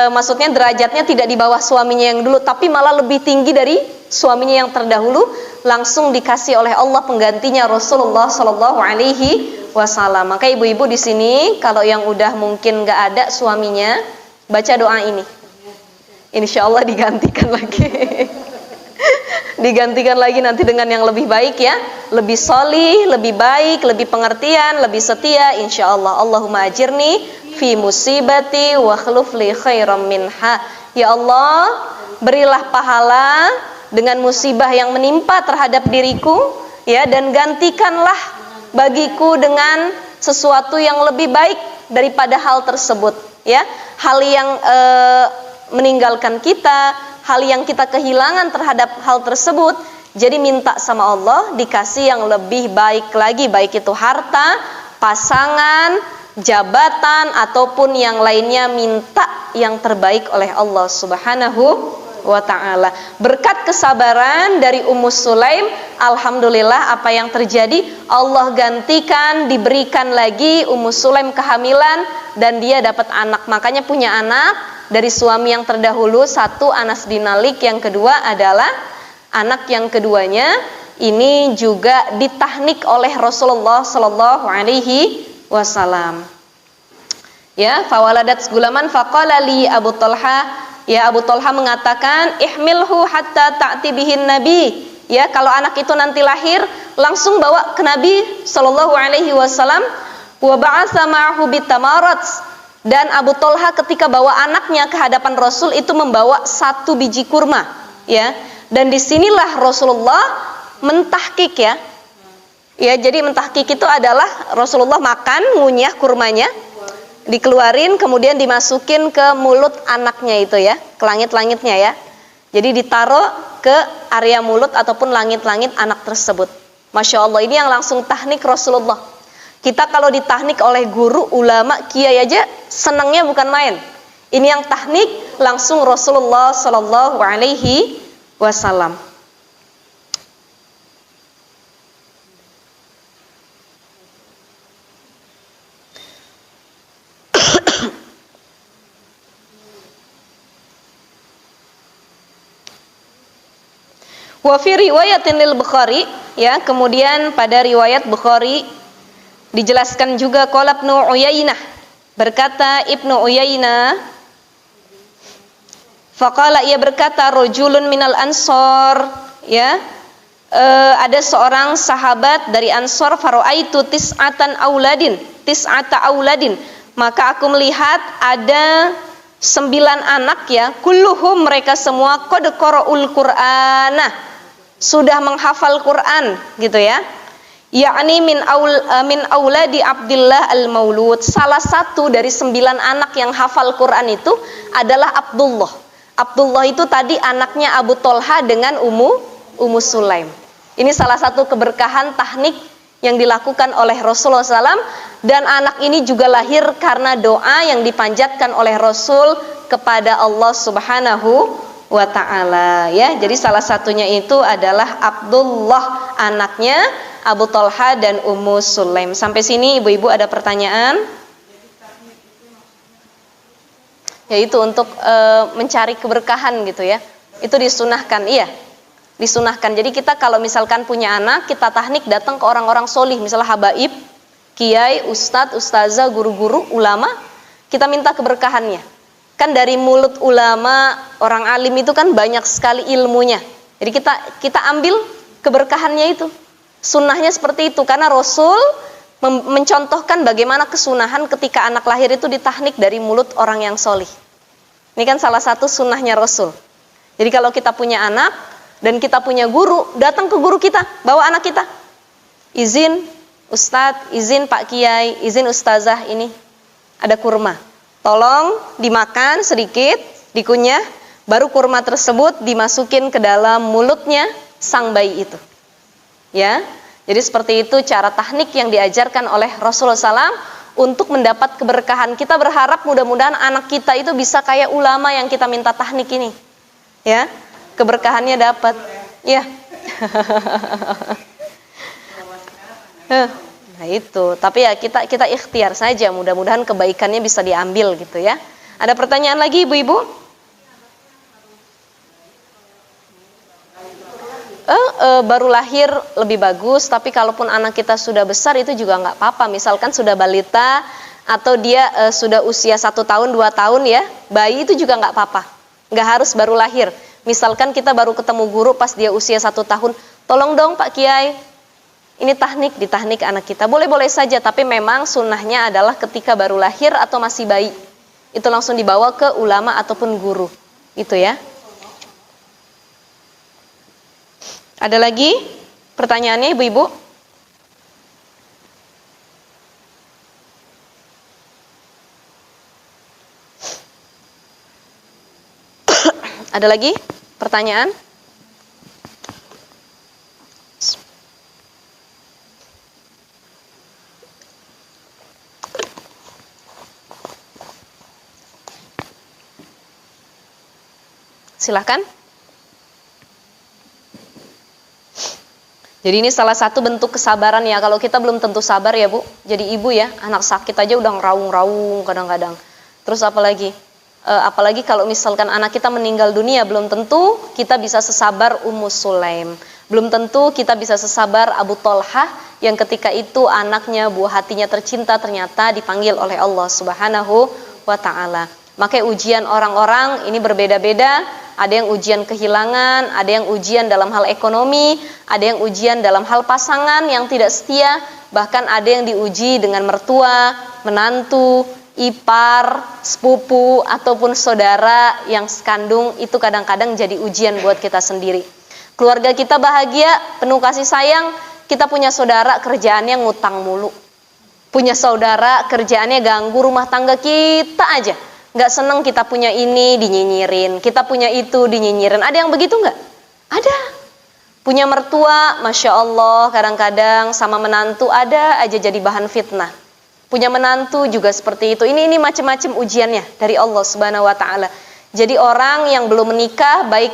Speaker 1: maksudnya derajatnya tidak di bawah suaminya yang dulu, tapi malah lebih tinggi dari suaminya yang terdahulu. Langsung dikasih oleh Allah penggantinya Rasulullah Sallallahu Alaihi Wasallam. Maka ibu-ibu di sini kalau yang udah mungkin nggak ada suaminya, baca doa ini. Insya Allah digantikan lagi. Digantikan lagi nanti dengan yang lebih baik ya. Lebih solih, lebih baik, lebih pengertian, lebih setia insya Allah. Allahumma ajirni fi musibati wa khlufli khairam minha. Ya Allah, berilah pahala dengan musibah yang menimpa terhadap diriku ya, dan gantikanlah bagiku dengan sesuatu yang lebih baik daripada hal tersebut ya. Hal yang meninggalkan kita, hal yang kita kehilangan terhadap hal tersebut. Jadi minta sama Allah dikasih yang lebih baik lagi, baik itu harta, pasangan, jabatan ataupun yang lainnya, minta yang terbaik oleh Allah Subhanahu wa ta'ala. Berkat kesabaran dari Ummu Sulaim, alhamdulillah apa yang terjadi, Allah gantikan, diberikan lagi Ummu Sulaim kehamilan dan dia dapat anak. Makanya punya anak dari suami yang terdahulu, satu Anas bin Malik, yang kedua adalah anak yang keduanya ini juga ditahnik oleh Rasulullah Sallallahu Alaihi Wasallam. Ya, fawaladat gulaman faqala li Abu Talha. Ya, Abu Talha mengatakan, ihmilhu hatta ta'ti bihin Nabi. Ya, kalau anak itu nanti lahir, langsung bawa ke Nabi Sallallahu Alaihi Wasallam. Wa ba'asa ma'ahu bitamarat. Dan Abu Talha ketika bawa anaknya ke hadapan Rasul itu membawa 1 biji kurma, ya. Dan disinilah Rasulullah mentahkik ya. Ya, jadi mentahkik itu adalah Rasulullah makan, ngunyah kurmanya, dikeluarin, kemudian dimasukin ke mulut anaknya itu ya, ke langit-langitnya ya. Jadi ditaruh ke area mulut ataupun langit-langit anak tersebut. Masya Allah, ini yang langsung tahnik Rasulullah. Kita kalau ditahnik oleh guru, ulama, kiai aja senangnya bukan main. Ini yang tahnik langsung Rasulullah Shallallahu Alaihi Wasallam. Wa fi riwayatin lil Bukhari, ya, kemudian pada riwayat Bukhari dijelaskan juga qala Ibnu Uyainah, berkata Ibnu Uyainah, faqala, ia berkata, rajulun minal ansor, ya, ada seorang sahabat dari Ansor, faroaitu tis'ata auladin, maka aku melihat ada 9 anak, ya, kulluhum, mereka semua qad qara'ul Qur'ana, sudah menghafal Quran, gitu ya. Yakni min auladi Abdullah al-Maulud. Salah satu dari 9 anak yang hafal Quran itu adalah Abdullah. Abdullah itu tadi anaknya Abu Tolha dengan Ummu Sulaim. Ini salah satu keberkahan tahnik yang dilakukan oleh Rasulullah SAW, dan anak ini juga lahir karena doa yang dipanjatkan oleh Rasul kepada Allah Subhanahu wa ta'ala, ya. Jadi salah satunya itu adalah Abdullah, anaknya Abu Tolha dan Ummu Sulaim. Sampai sini ibu-ibu ada pertanyaan? Yaitu untuk mencari keberkahan, gitu ya. Itu disunahkan, iya, disunahkan. Jadi kita kalau misalkan punya anak, kita tahnik datang ke orang-orang solih, misalnya habaib, kiai, ustadz, ustazah, guru-guru, ulama, kita minta keberkahannya. Kan dari mulut ulama, orang alim itu kan banyak sekali ilmunya. Jadi kita ambil keberkahannya itu. Sunnahnya seperti itu, karena Rasul mencontohkan bagaimana kesunahan ketika anak lahir itu ditahnik dari mulut orang yang solih. Ini kan salah satu sunnahnya Rasul. Jadi kalau kita punya anak dan kita punya guru, datang ke guru kita, bawa anak kita. Izin Ustadz, izin Pak Kiai, izin Ustazah, ini ada kurma. Tolong dimakan sedikit, dikunyah, baru kurma tersebut dimasukin ke dalam mulutnya sang bayi itu. Ya, jadi seperti itu cara tahnik yang diajarkan oleh Rasulullah SAW untuk mendapat keberkahan. Kita berharap mudah-mudahan anak kita itu bisa kayak ulama yang kita minta tahnik ini. Ya, keberkahannya dapat. Ya. Nah itu, tapi ya kita ikhtiar saja, mudah-mudahan kebaikannya bisa diambil, gitu ya. Ada pertanyaan lagi ibu-ibu? Baru lahir lebih bagus, tapi kalaupun anak kita sudah besar itu juga nggak apa-apa. Misalkan sudah balita atau dia sudah usia 1 tahun 2 tahun, ya, bayi itu juga nggak apa-apa. Nggak harus baru lahir. Misalkan kita baru ketemu guru pas dia usia 1 tahun, tolong dong Pak Kiai, ini ditahnik anak kita. Boleh-boleh saja, tapi memang sunnahnya adalah ketika baru lahir atau masih bayi, itu langsung dibawa ke ulama ataupun guru. Itu ya. Ada lagi pertanyaannya ibu-ibu? Ada lagi pertanyaan? Silahkan. Jadi ini salah satu bentuk kesabaran, ya. Kalau kita belum tentu sabar, ya Bu. Jadi ibu, ya, anak sakit aja udah ngeraung-raung kadang-kadang. Terus apalagi kalau misalkan anak kita meninggal dunia, belum tentu kita bisa sesabar Ummu Sulaim. Belum tentu kita bisa sesabar Abu Tolha yang ketika itu anaknya, buah hatinya tercinta, ternyata dipanggil oleh Allah Subhanahu wa ta'ala. Maka ujian orang-orang ini berbeda-beda. Ada yang ujian kehilangan, ada yang ujian dalam hal ekonomi, ada yang ujian dalam hal pasangan yang tidak setia, bahkan ada yang diuji dengan mertua, menantu, ipar, sepupu, ataupun saudara yang sekandung. Itu kadang-kadang jadi ujian buat kita sendiri. Keluarga kita bahagia, penuh kasih sayang, kita punya saudara kerjaannya ngutang mulu. Punya saudara kerjaannya ganggu rumah tangga kita aja. Nggak seneng kita punya ini dinyinyirin, kita punya itu dinyinyirin. Ada yang begitu nggak? Ada. Punya mertua, Masya Allah, kadang-kadang sama menantu ada aja jadi bahan fitnah. Punya menantu juga seperti itu. Ini macam-macam ujiannya dari Allah Subhanahu wa Ta'ala. Jadi orang yang belum menikah, baik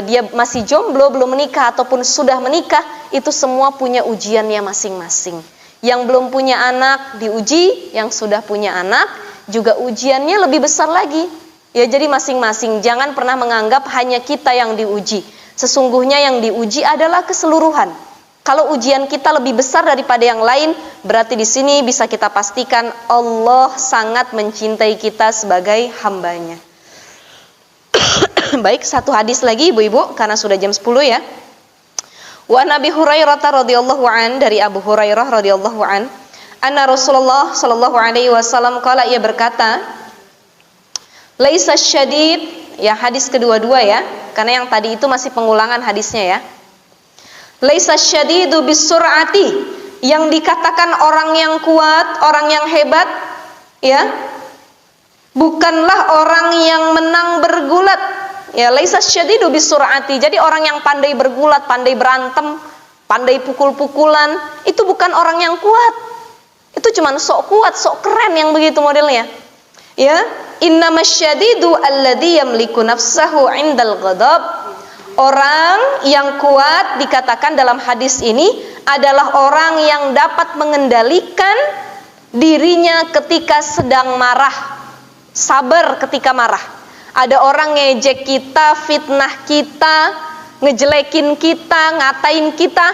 Speaker 1: dia masih jomblo, belum menikah ataupun sudah menikah, itu semua punya ujiannya masing-masing. Yang belum punya anak diuji, yang sudah punya anak juga ujiannya lebih besar lagi. Ya, jadi masing-masing, jangan pernah menganggap hanya kita yang diuji. Sesungguhnya yang diuji adalah keseluruhan. Kalau ujian kita lebih besar daripada yang lain, berarti di sini bisa kita pastikan Allah sangat mencintai kita sebagai hambanya. Baik, satu hadis lagi ibu-ibu, karena sudah jam 10 ya. Wa Nabi Hurairah radhiyallahu an, dari Abu Hurairah radhiyallahu an, anna Rasulullah sallallahu alaihi wasallam qala, ia berkata, laisa syadid, ya hadis kedua-dua ya, karena yang tadi itu masih pengulangan hadisnya ya. Laisa syadidu bisur'ati, yang dikatakan orang yang kuat, orang yang hebat ya, bukanlah orang yang menang bergulat. Ya, laisa syadidu bisur'ati. Jadi orang yang pandai bergulat, pandai berantem, pandai pukul-pukulan, itu bukan orang yang kuat. Itu cuma sok kuat, sok keren yang begitu modelnya. Ya, innamasyadidu alladzi yamliku nafsahu 'indal ghadab. Orang yang kuat dikatakan dalam hadis ini adalah orang yang dapat mengendalikan dirinya ketika sedang marah, sabar ketika marah. Ada orang ngejek kita, fitnah kita, ngejelekin kita, ngatain kita.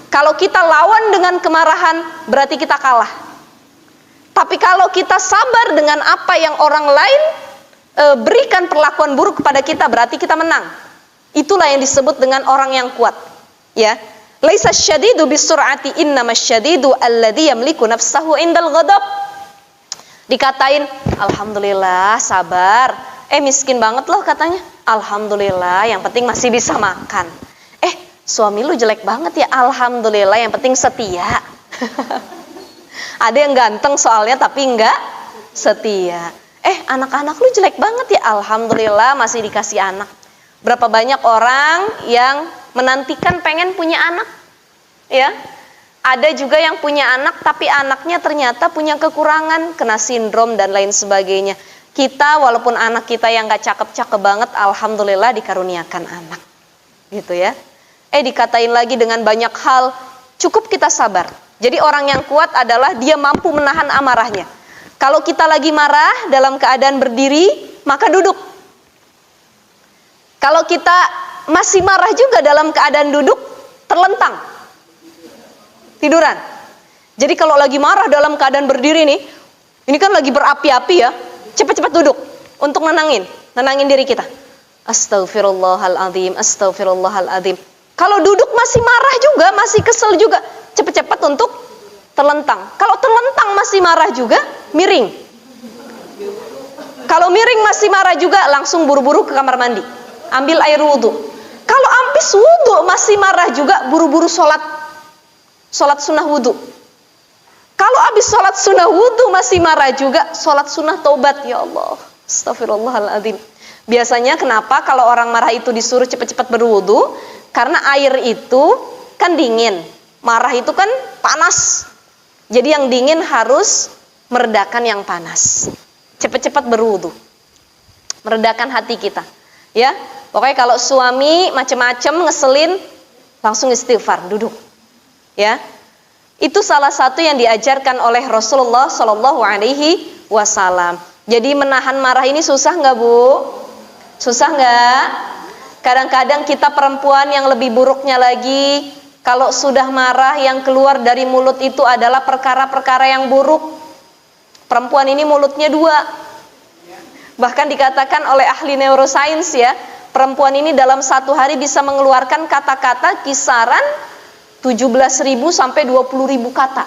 Speaker 1: Kalau kita lawan dengan kemarahan, berarti kita kalah. Tapi kalau kita sabar dengan apa yang orang lain berikan perlakuan buruk kepada kita, berarti kita menang. Itulah yang disebut dengan orang yang kuat. Ya, laisa syadidu bisur'ati, innamasyadidu alladzi yamliku nafsahu 'indal ghadab. Dikatain, alhamdulillah sabar. Miskin banget loh katanya. Alhamdulillah, yang penting masih bisa makan. Suami lu jelek banget ya. Alhamdulillah, yang penting setia. Ada yang ganteng soalnya tapi enggak setia. Anak-anak lu jelek banget ya. Alhamdulillah masih dikasih anak. Berapa banyak orang yang menantikan pengen punya anak, ya? Ada juga yang punya anak tapi anaknya ternyata punya kekurangan, kena sindrom dan lain sebagainya. Kita walaupun anak kita yang gak cakep-cakep banget, alhamdulillah dikaruniakan anak, gitu ya. Dikatain lagi dengan banyak hal, cukup kita sabar. Jadi orang yang kuat adalah dia mampu menahan amarahnya. Kalau kita lagi marah dalam keadaan berdiri, maka duduk. Kalau kita masih marah juga dalam keadaan duduk, terlentang, tiduran. Jadi kalau lagi marah dalam keadaan berdiri nih, ini kan lagi berapi-api ya, cepat-cepat duduk untuk nenangin diri kita. Astaghfirullahaladzim, astaghfirullahaladzim. Kalau duduk masih marah juga, masih kesel juga, cepat-cepat untuk terlentang. Kalau terlentang masih marah juga, miring. Kalau miring masih marah juga, langsung buru-buru ke kamar mandi, ambil air wudhu. Kalau habis wudhu masih marah juga, buru-buru sholat sunnah wudhu. Kalau habis sholat sunnah wudhu masih marah juga, sholat sunnah taubat. Ya Allah, astagfirullahaladzim. Biasanya kenapa kalau orang marah itu disuruh cepat-cepat berwudhu? Karena air itu kan dingin, marah itu kan panas. Jadi yang dingin harus meredakan yang panas. Cepat-cepat berwudhu, meredakan hati kita. Ya, pokoknya kalau suami macem-macem ngeselin, langsung istighfar, duduk. Ya, itu salah satu yang diajarkan oleh Rasulullah Shallallahu Alaihi Wasallam. Jadi menahan marah ini susah nggak bu? Susah nggak? Kadang-kadang kita perempuan yang lebih buruknya lagi, kalau sudah marah yang keluar dari mulut itu adalah perkara-perkara yang buruk. Perempuan ini mulutnya dua. Bahkan dikatakan oleh ahli neuroscience ya, perempuan ini dalam satu hari bisa mengeluarkan kata-kata kisaran 17.000 sampai 20.000 kata.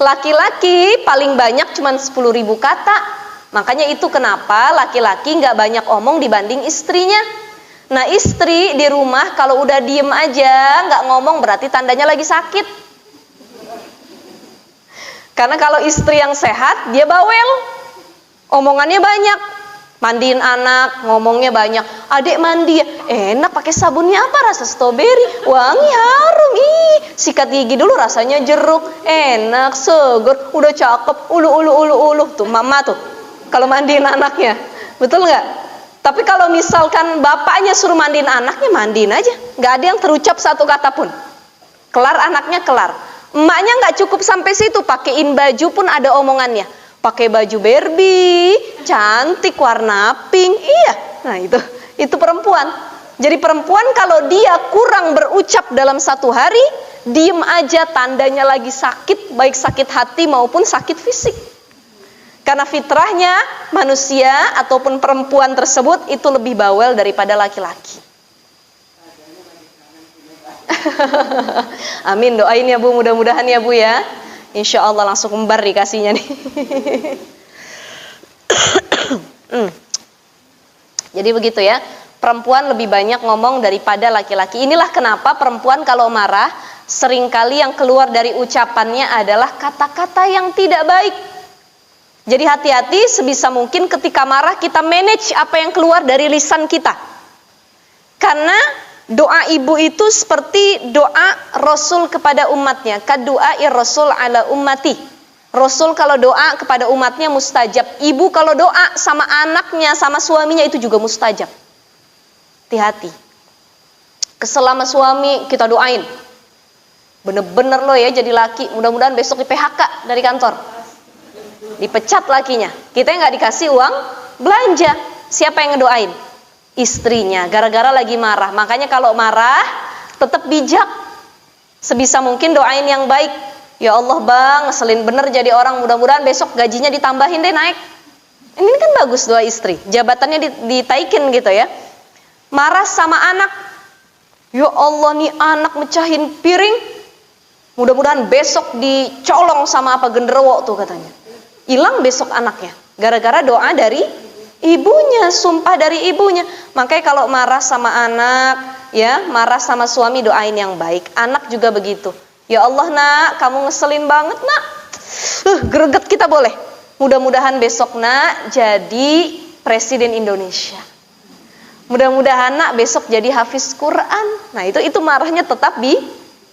Speaker 1: Laki-laki paling banyak cuma 10.000 kata. Makanya itu kenapa laki-laki nggak banyak omong dibanding istrinya. Nah, istri di rumah kalau udah diem aja nggak ngomong berarti tandanya lagi sakit. Karena kalau istri yang sehat dia bawel, omongannya banyak. Mandiin anak, ngomongnya banyak. Adek mandi ya, enak pakai sabunnya apa? Rasa stroberi, wangi harum. Sikat gigi dulu rasanya jeruk, enak, seger, udah cakep, ulu. Tuh mama tuh, kalau mandiin anaknya, betul nggak? Tapi kalau misalkan bapaknya suruh mandiin anaknya, mandiin aja, nggak ada yang terucap satu kata pun. Kelar anaknya kelar. Emaknya nggak cukup sampai situ, pakein baju pun ada omongannya. Pakai baju Barbie, cantik warna pink, iya. Nah itu perempuan. Jadi perempuan kalau dia kurang berucap dalam satu hari, diem aja tandanya lagi sakit, baik sakit hati maupun sakit fisik. Karena fitrahnya manusia ataupun perempuan tersebut itu lebih bawel daripada laki-laki. Amin, doain ya Bu, mudah-mudahan ya Bu ya. Insya Allah langsung kembar dikasihnya nih. Jadi begitu ya, perempuan lebih banyak ngomong daripada laki-laki. Inilah kenapa perempuan kalau marah seringkali yang keluar dari ucapannya adalah kata-kata yang tidak baik. Jadi hati-hati, sebisa mungkin ketika marah kita manage apa yang keluar dari lisan kita. Karena doa ibu itu seperti doa Rasul kepada umatnya. Kadu'ai Rasul ala ummati. Rasul kalau doa kepada umatnya mustajab. Ibu kalau doa sama anaknya, sama suaminya itu juga mustajab. Hati-hati. Kesel sama suami kita doain. Bener-bener lo ya jadi laki. Mudah-mudahan besok di PHK dari kantor. Dipecat lakinya. Kita yang gak dikasih uang belanja. Siapa yang ngedoain? Istrinya, gara-gara lagi marah. Makanya kalau marah tetap bijak. Sebisa mungkin doain yang baik. Ya Allah bang, ngeselin bener jadi orang, mudah-mudahan besok gajinya ditambahin deh, naik. Ini kan bagus doa istri, jabatannya ditaikin gitu ya. Marah sama anak, ya Allah nih anak mecahin piring, mudah-mudahan besok dicolong sama apa genderuwo tuh katanya. Hilang besok anaknya, gara-gara doa dari ibunya, sumpah dari ibunya. Makanya kalau marah sama anak, ya marah sama suami doain yang baik. Anak juga begitu. Ya Allah nak, kamu ngeselin banget nak. Greget kita boleh. Mudah-mudahan besok nak jadi presiden Indonesia. Mudah-mudahan nak besok jadi hafiz Quran. Nah itu marahnya tetap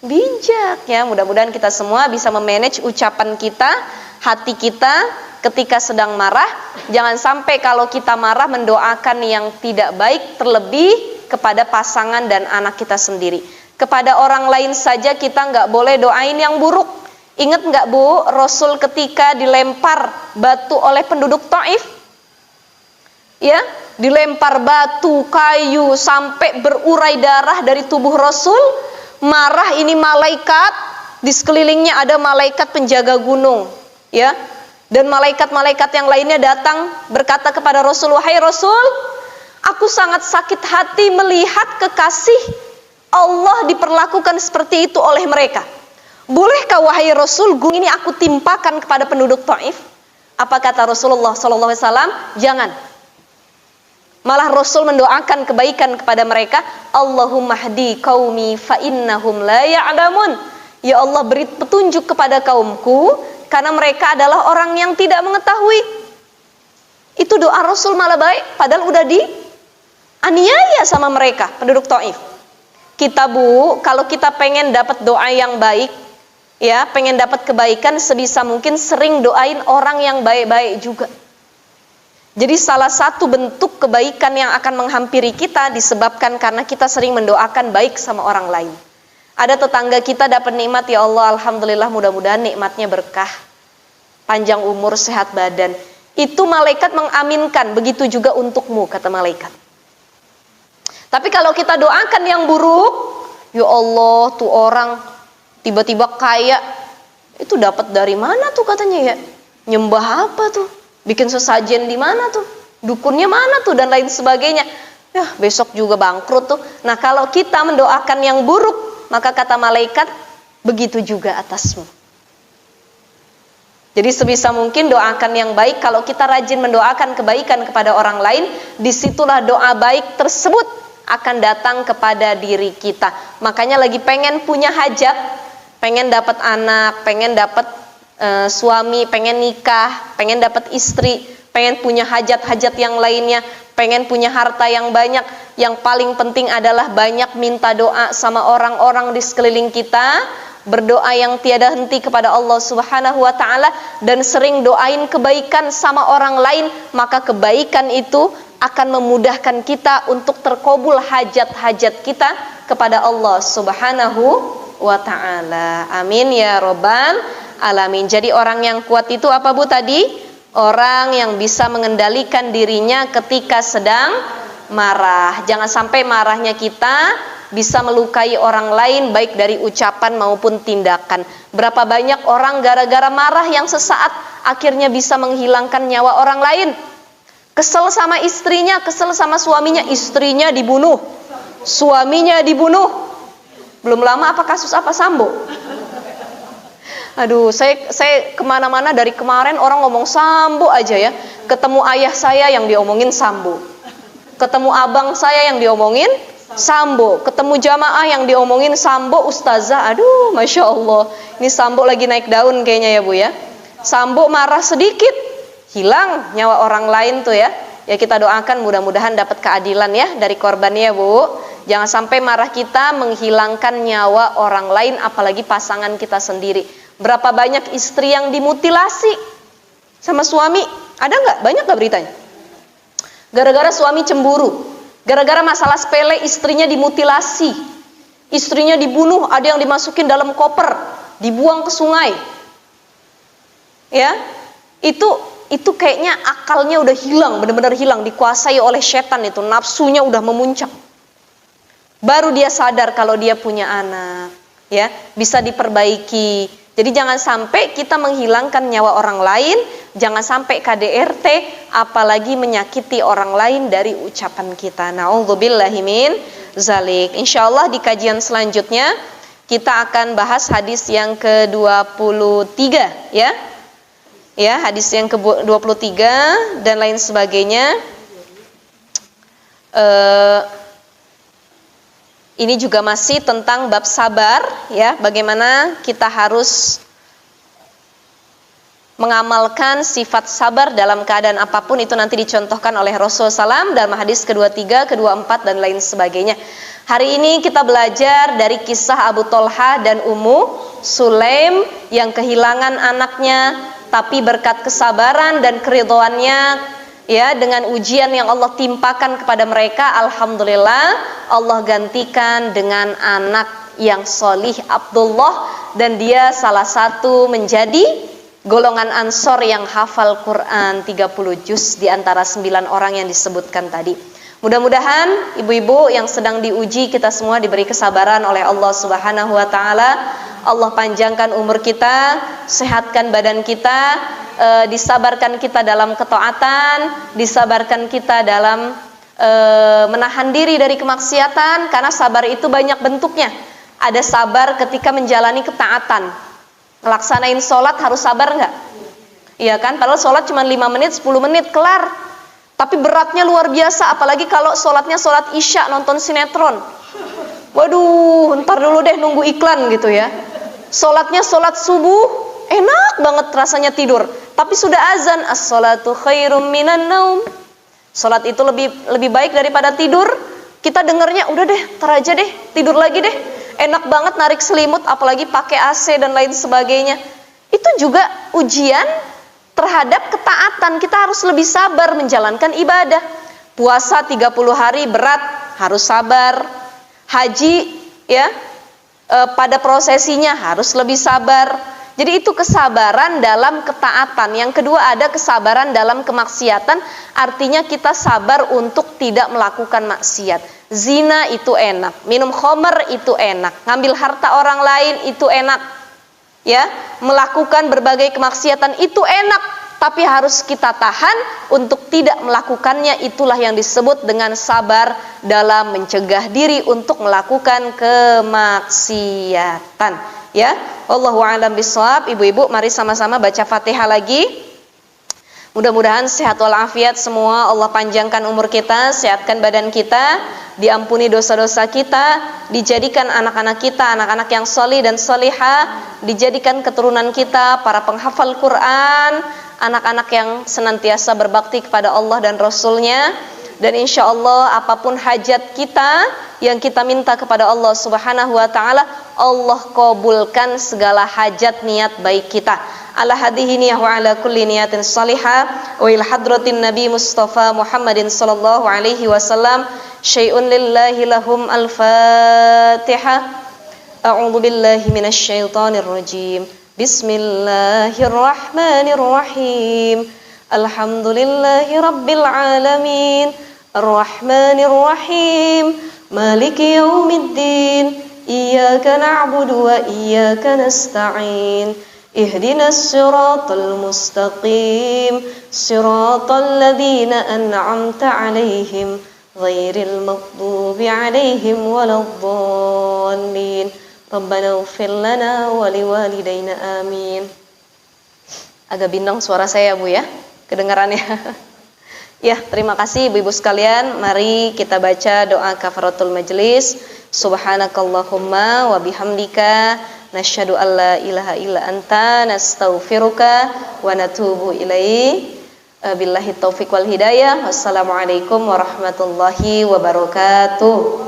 Speaker 1: bijak ya. Mudah-mudahan kita semua bisa memanage ucapan kita, hati kita ketika sedang marah. Jangan sampai kalau kita marah mendoakan yang tidak baik, terlebih kepada pasangan dan anak kita sendiri. Kepada orang lain saja kita nggak boleh doain yang buruk. Ingat nggak Bu, Rasul ketika dilempar batu oleh penduduk Taif, ya, dilempar batu, kayu sampai berurai darah dari tubuh Rasul. Marah ini malaikat, di sekelilingnya ada malaikat penjaga gunung, ya. Dan malaikat-malaikat yang lainnya datang berkata kepada Rasul, wahai Rasul, aku sangat sakit hati melihat kekasih Allah diperlakukan seperti itu oleh mereka. Bolehkah wahai Rasul, gunung ini aku timpakan kepada penduduk Taif? Apa kata Rasulullah SAW? Jangan. Malah Rasul mendoakan kebaikan kepada mereka. Allahumma hdi qaumi fa innahum la ya'lamun. Ya Allah, beri petunjuk kepada kaumku karena mereka adalah orang yang tidak mengetahui. Itu doa Rasul malah baik, padahal udah dianiaya sama mereka penduduk Taif. Kita Bu, kalau kita pengen dapat doa yang baik, ya, pengen dapat kebaikan, sebisa mungkin sering doain orang yang baik-baik juga. Jadi salah satu bentuk kebaikan yang akan menghampiri kita disebabkan karena kita sering mendoakan baik sama orang lain. Ada tetangga kita dapat nikmat, ya Allah, alhamdulillah, mudah-mudahan nikmatnya berkah, panjang umur, sehat badan. Itu malaikat mengaminkan, begitu juga untukmu, kata malaikat. Tapi kalau kita doakan yang buruk, ya Allah, tuh orang tiba-tiba kaya, itu dapat dari mana tuh katanya ya? Nyembah apa tuh? Bikin sesajen di mana tuh? Dukunnya mana tuh? Dan lain sebagainya. Ya, besok juga bangkrut tuh. Nah, kalau kita mendoakan yang buruk, maka kata malaikat, begitu juga atasmu. Jadi sebisa mungkin doakan yang baik. Kalau kita rajin mendoakan kebaikan kepada orang lain, disitulah doa baik tersebut akan datang kepada diri kita. Makanya lagi pengen punya hajat, pengen dapat anak, pengen dapat suami, pengen nikah, pengen dapat istri, pengen punya hajat-hajat yang lainnya, pengen punya harta yang banyak. Yang paling penting adalah banyak minta doa sama orang-orang di sekeliling kita, berdoa yang tiada henti kepada Allah Subhanahu wa taala, dan sering doain kebaikan sama orang lain, maka kebaikan itu akan memudahkan kita untuk terkabul hajat-hajat kita kepada Allah Subhanahu wa taala. Amin ya rabbal alamin. Jadi orang yang kuat itu apa Bu tadi? Orang yang bisa mengendalikan dirinya ketika sedang marah. Jangan sampai marahnya kita bisa melukai orang lain baik dari ucapan maupun tindakan. Berapa banyak orang gara-gara marah yang sesaat akhirnya bisa menghilangkan nyawa orang lain. Kesel sama istrinya, kesel sama suaminya, istrinya dibunuh, suaminya dibunuh. Belum lama apa kasus apa Sambo? Aduh, saya kemana-mana dari kemarin orang ngomong Sambo aja ya. Ketemu ayah saya yang diomongin Sambo, ketemu abang saya yang diomongin Sambo, ketemu jamaah yang diomongin Sambo, ustazah. Aduh, masya Allah, ini Sambo lagi naik daun kayaknya ya Bu ya. Sambo marah sedikit, hilang nyawa orang lain tuh ya. Ya kita doakan mudah-mudahan dapat keadilan ya dari korbannya Bu. Jangan sampai marah kita menghilangkan nyawa orang lain, apalagi pasangan kita sendiri. Berapa banyak istri yang dimutilasi sama suami? Ada nggak? Banyak nggak beritanya? Gara-gara suami cemburu, gara-gara masalah sepele istrinya dimutilasi, istrinya dibunuh, ada yang dimasukin dalam koper, dibuang ke sungai. Ya, itu kayaknya akalnya udah hilang, benar-benar hilang, dikuasai oleh setan itu, nafsunya udah memuncak. Baru dia sadar kalau dia punya anak, ya bisa diperbaiki. Jadi jangan sampai kita menghilangkan nyawa orang lain, jangan sampai KDRT, apalagi menyakiti orang lain dari ucapan kita. Na'udzubillahi min zalik. Insyaallah di kajian selanjutnya kita akan bahas hadis yang ke-23 ya. Ya, hadis yang ke-23 dan lain sebagainya. Ini juga masih tentang bab sabar ya, bagaimana kita harus mengamalkan sifat sabar dalam keadaan apapun. Itu nanti dicontohkan oleh Rasulullah SAW dalam hadis ke-23, ke-24 dan lain sebagainya. Hari ini kita belajar dari kisah Abu Thalhah dan Ummu Sulaim yang kehilangan anaknya, tapi berkat kesabaran dan keridhoannya ya, dengan ujian yang Allah timpakan kepada mereka, alhamdulillah Allah gantikan dengan anak yang solih, Abdullah, dan dia salah satu menjadi golongan Ansor yang hafal Quran 30 juz di antara 9 orang yang disebutkan tadi. Mudah-mudahan ibu-ibu yang sedang diuji, kita semua diberi kesabaran oleh Allah Subhanahu wa taala. Allah panjangkan umur kita, sehatkan badan kita, disabarkan kita dalam ketaatan, disabarkan kita dalam menahan diri dari kemaksiatan, karena sabar itu banyak bentuknya. Ada sabar ketika menjalani ketaatan, ngelaksanain sholat harus sabar nggak? Iya kan, padahal sholat cuma 5 menit, 10 menit kelar, tapi beratnya luar biasa, apalagi kalau sholatnya sholat isya, nonton sinetron. Waduh, ntar dulu deh nunggu iklan gitu ya. Sholatnya sholat subuh, enak banget rasanya tidur, tapi sudah azan, as-sholatu khairum minan naum. Sholat itu lebih baik daripada tidur. Kita dengarnya udah deh, tar aja deh, tidur lagi deh. Enak banget narik selimut, apalagi pakai AC dan lain sebagainya. Itu juga ujian terhadap ketaatan. Kita harus lebih sabar menjalankan ibadah. Puasa 30 hari berat, harus sabar. Haji ya, pada prosesinya harus lebih sabar. Jadi itu kesabaran dalam ketaatan. Yang kedua ada kesabaran dalam kemaksiatan, artinya kita sabar untuk tidak melakukan maksiat. Zina itu enak, minum khamr itu enak, ngambil harta orang lain itu enak, ya, melakukan berbagai kemaksiatan itu enak, tapi harus kita tahan untuk tidak melakukannya. Itulah yang disebut dengan sabar dalam mencegah diri untuk melakukan kemaksiatan. Ya, wallahu a'lam bishawab. Ibu-ibu, mari sama-sama baca Fatihah lagi. Mudah-mudahan sehat walafiat semua, Allah panjangkan umur kita, sehatkan badan kita, diampuni dosa-dosa kita, dijadikan anak-anak kita anak-anak yang solih dan solihah, dijadikan keturunan kita para penghafal Quran, anak-anak yang senantiasa berbakti kepada Allah dan Rasulnya. Dan insya Allah apapun hajat kita yang kita minta kepada Allah Subhanahu wa ta'ala, Allah kabulkan segala hajat niat baik kita. Ala hadhihi niyah wa ala kulli niyatin salihah wa ila hadratin Nabi Mustafa Muhammadin sallallahu alaihi wasallam syai'un lillahi lahum al-Fatihah. A'udzu billahi minasy syaithanir rajim. Bismillahirrahmanirrahim. Alhamdulillahi rabbil alamin. Ar-Rahmanir Rahim. Maliki yaumiddin. Iyyaka na'budu wa iyyaka nasta'in. Ihdinas siratal mustaqim, siratal ladzina an'amta 'alaihim ghairil maghdubi 'alaihim waladdallin. Rabbana ighfir lana wa liwalidayna amin. Agak bindeng suara saya, Bu ya, kedengarannya. Ya, terima kasih Ibu-ibu sekalian. Mari kita baca doa kafaratul majlis. Subhanakallahumma wa bihamdika nasyhadu an la ilaha illa anta nastaghfiruka wa natubu ilaik. Billahi taufiq wal hidayah. Wassalamualaikum warahmatullahi wabarakatuh.